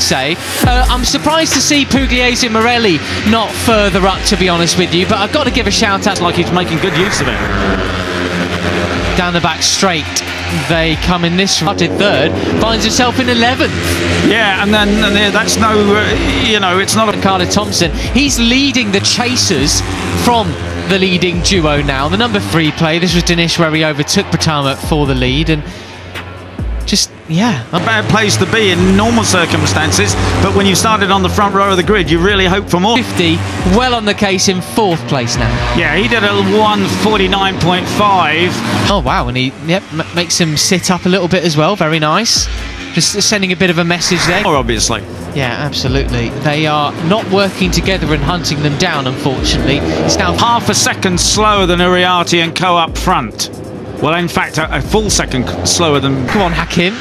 say. I'm surprised to see Pugliese Morelli not further up, to be honest with you, but I've got to give a shout out. Like he's making good use of it. Down the back straight, they come in this started third, finds himself in 11th. Yeah, and then that's no, you know, it's not a... Carter Thompson, he's leading the chasers from the leading duo now. The number 3 play, this was Dinesh where he overtook Pratama for the lead, and just, yeah. A bad place to be in normal circumstances, but when you started on the front row of the grid, you really hope for more. 50, well on the case in 4th place now. Yeah, he did a 1:49.5. Oh wow, and he makes him sit up a little bit as well, very nice. Just sending a bit of a message there. Or obviously. Yeah, absolutely. They are not working together and hunting them down, unfortunately. It's now half a second slower than Uriarte and Co up front. Well, in fact, a full second slower than... Come on, Hakim.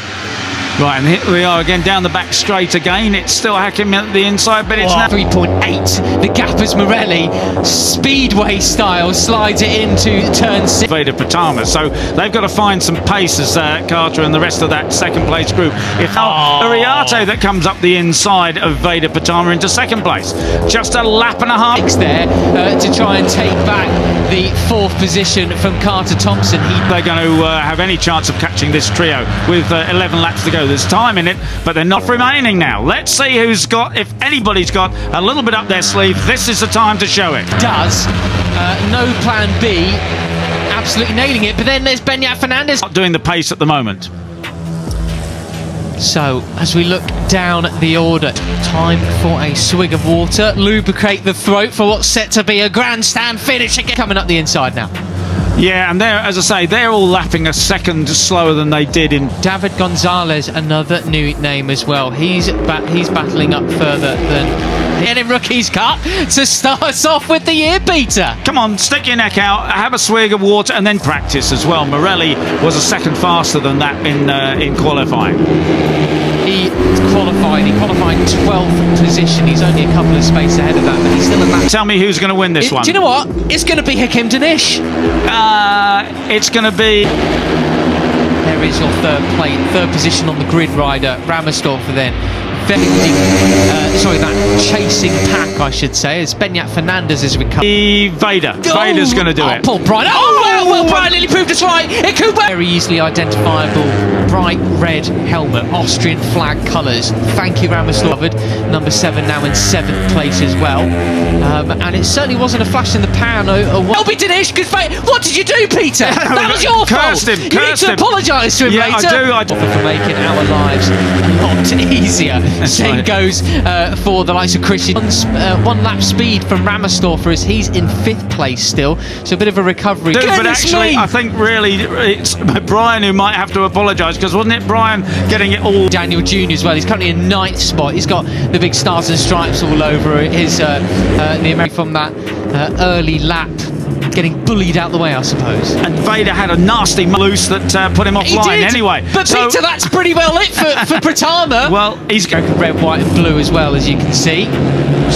Right, and here we are again down the back straight again. It's still Hakim at the inside, but it's now 3.8. The gap as Morelli, speedway style, slides it into turn 6. Veda Pratama, so they've got to find some pace as Carter and the rest of that second place group. If Uriarte that comes up the inside of Veda Pratama into second place, just a lap and a half there to try and take back the 4th position from Carter Thompson. They're going to have any chance of catching this trio with 11 laps to go. There's time in it, but they're not remaining now. Let's see who's got, if anybody's got a little bit up their sleeve. This is the time to show it. Does no plan B, absolutely nailing it, but then there's Beñat Fernandez not doing the pace at the moment. So as we look down the order, time for a swig of water, lubricate the throat for what's set to be a grandstand finish again. Coming up the inside now. Yeah, and they're, as I say, they're all lapping a second slower than they did in... David Gonzalez, another new name as well. He's battling up further than... Getting rookie's cut to start us off with the year beater. Come on, stick your neck out, have a swig of water, and then practice as well. Morelli was a second faster than that in qualifying. He qualified 12th position. He's only a couple of spaces ahead of that, but he's still a lap. Tell me who's going to win this one. Do you know what? It's going to be Hakim Dinesh. It's going to be... There is your third position on the grid rider, Ramersdorfer then. Sorry, that chasing pack, I should say, as Beñat Fernandez is recovered. Veda's going to do it. Paul Brian. Well, Brian nearly proved us right. It could be very easily identifiable, bright red helmet, Austrian flag colours. Thank you, Ramersdorfer. Number 7 now in 7th place as well. And it certainly wasn't a flash in the pan. Elby Dinesh, what did you do, Peter? That was your fault. You need to apologise to him later. I do. For making our lives a lot easier. Same goes for the likes of Christian. 1 lap speed from Ramersdorfer as he's in 5th place still, so a bit of a recovery. But actually, I think really it's Brian who might have to apologise, because wasn't it Brian getting it all? Daniel Jr. as well. He's currently in 9th spot. He's got the big stars and stripes all over his the American from that early lap. Getting bullied out the way, I suppose. And Veda had a nasty loose that put him offline anyway. But so, Peter, that's pretty well lit for Pratama. Well, he's going red, white and blue as well, as you can see.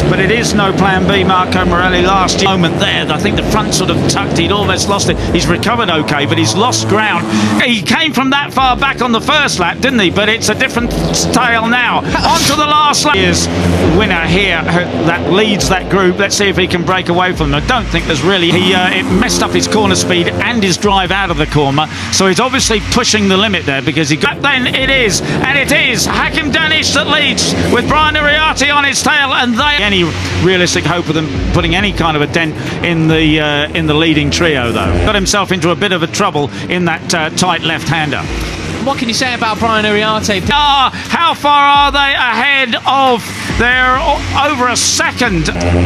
But it is no plan B. Marco Morelli last moment there. I think the front sort of tucked. He'd almost lost it. He's recovered okay, but he's lost ground. He came from that far back on the first lap, didn't he? But it's a different tale now. On to the last lap. Here's the winner here that leads that group. Let's see if he can break away from them. I don't think there's really... It messed up his corner speed and his drive out of the corner, so he's obviously pushing the limit there because he got... Then it is Hakim Dinesh that leads with Brian Uriarte on his tail, and they... Any realistic hope of them putting any kind of a dent in the leading trio, though. Got himself into a bit of a trouble in that tight left-hander. What can you say about Brian Uriarte? How far are they ahead of? They're over a second.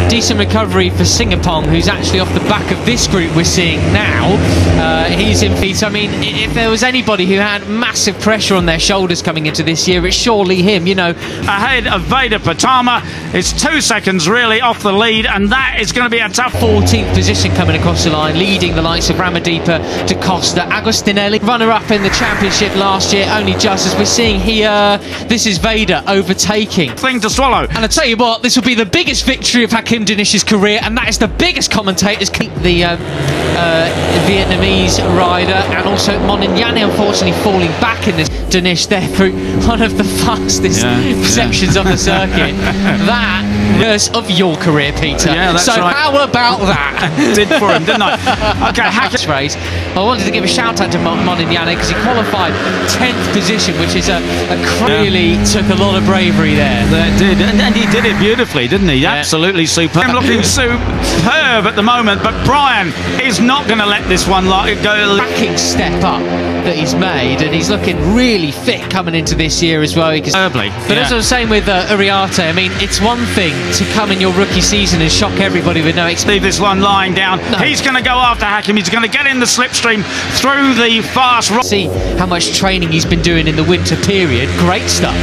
Decent recovery for Singapong, who's actually off the back of this group we're seeing now. He's in feet. I mean, if there was anybody who had massive pressure on their shoulders coming into this year, it's surely him, you know. Ahead of Veda Pratama. It's 2 seconds really off the lead, and that is going to be a tough... 14th position coming across the line, leading the likes of Ramadipa, Da Costa, Agostinelli. Runner-up in the championship last year, only just as we're seeing here. This is Veda overtaking. Thing to swallow. go. And I tell you what, this will be the biggest victory of Hakim Dinish's career, and that is the biggest commentators keep the Vietnamese rider, and also Monignane unfortunately falling back in this. Dinish there through one of the fastest sections of the circuit. That was of your career, Peter. Yeah, that's so right. How about that? Did for him, didn't I? Okay, This race, I wanted to give a shout out to Monignane because he qualified 10th position, which is really took a lot of bravery there. That did, and he did it beautifully, didn't he? Yeah. Absolutely superb. Looking superb at the moment, but Brian is not going to let this one go. Backing step up that he's made, and he's looking really fit coming into this year as well. But as I was saying with Uriarte, I mean, it's one thing to come in your rookie season and shock everybody with no experience. Leave this one lying down. No. He's going to go after Hakim. He's going to get in the slipstream through the fast. See how much training he's been doing in the winter period. Great stuff.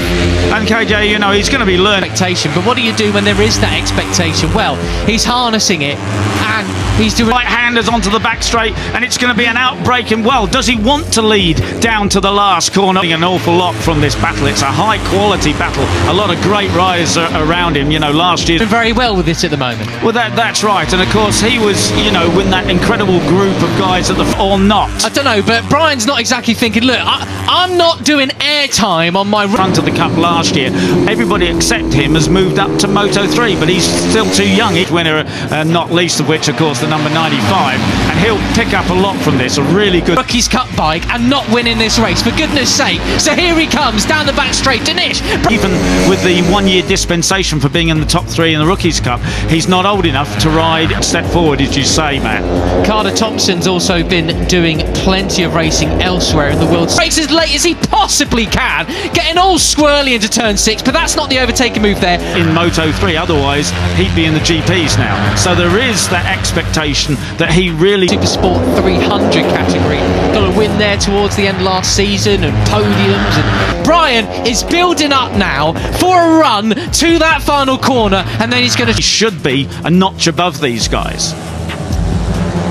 And KJ, you know, he's going to be learning. Expectation, but what do you do when there is that expectation? Well, he's harnessing it, and he's doing right-handers onto the back straight, and it's going to be an outbreak. And well, does he want to lead down to the last corner? An awful lot from this battle. It's a high-quality battle. A lot of great riders around him. You know, last year doing very well with it at the moment. Well, that's right. And of course, he was, you know, with that incredible group of guys at the or not. I don't know, but Brian's not exactly thinking, look, I'm not doing airtime on my front of the cup last year. Everybody except him has moved up to Moto 3, but he's still too young. He's winner, not least of which, of course, the number 95, and he'll pick up a lot from this. A really good Rookie's Cup bike and not winning this race, for goodness sake. So here he comes down the back straight. Dinish, even with the 1-year dispensation for being in the top 3 in the Rookies Cup, he's not old enough to ride a step forward, as you say, Matt. Carter Thompson's also been doing plenty of racing elsewhere in the world. Race as late as he possibly can, getting all squirrely into turn 6, but that's not the overtaking move there. In Moto 3, otherwise he'd be in the GPs now. So there is that expectation that he really... Super Sport 300 category. Got a win there towards the end last season, and podiums, and Brian is building up now for a run to that final corner, and then he's going to... He should be a notch above these guys.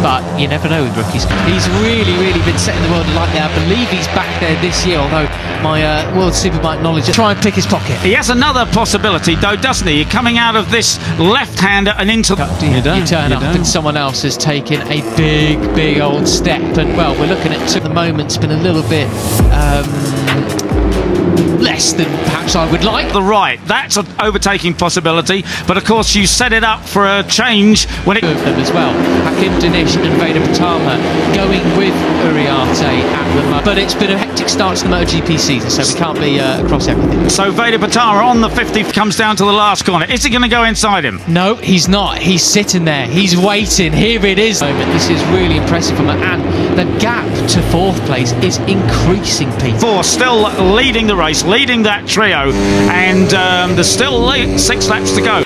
But you never know with rookies. He's really been setting the world alight there. I believe he's back there this year, although my World Superbike knowledge... Try and pick his pocket. He has another possibility, though, doesn't he? Coming out of this left-hander and into... You turn up and someone else has taken a big old step. And, well, we're looking at... The moment's been a little bit... less than perhaps I would like. The right, that's an overtaking possibility, but of course you set it up for a change when it... Of them as well. Hakim Dinish and Veda Pratama going with Uriarte at the moment. But it's been a hectic start to the MotoGP season, so we can't be across everything. So Veda Pratama on the 50 comes down to the last corner. Is he going to go inside him? No, he's not. He's sitting there. He's waiting. Here it is. This is really impressive from him, and the gap to 4th place is increasing, Pete. 4 still leading the race, leading that trio, and there's still 6 laps to go.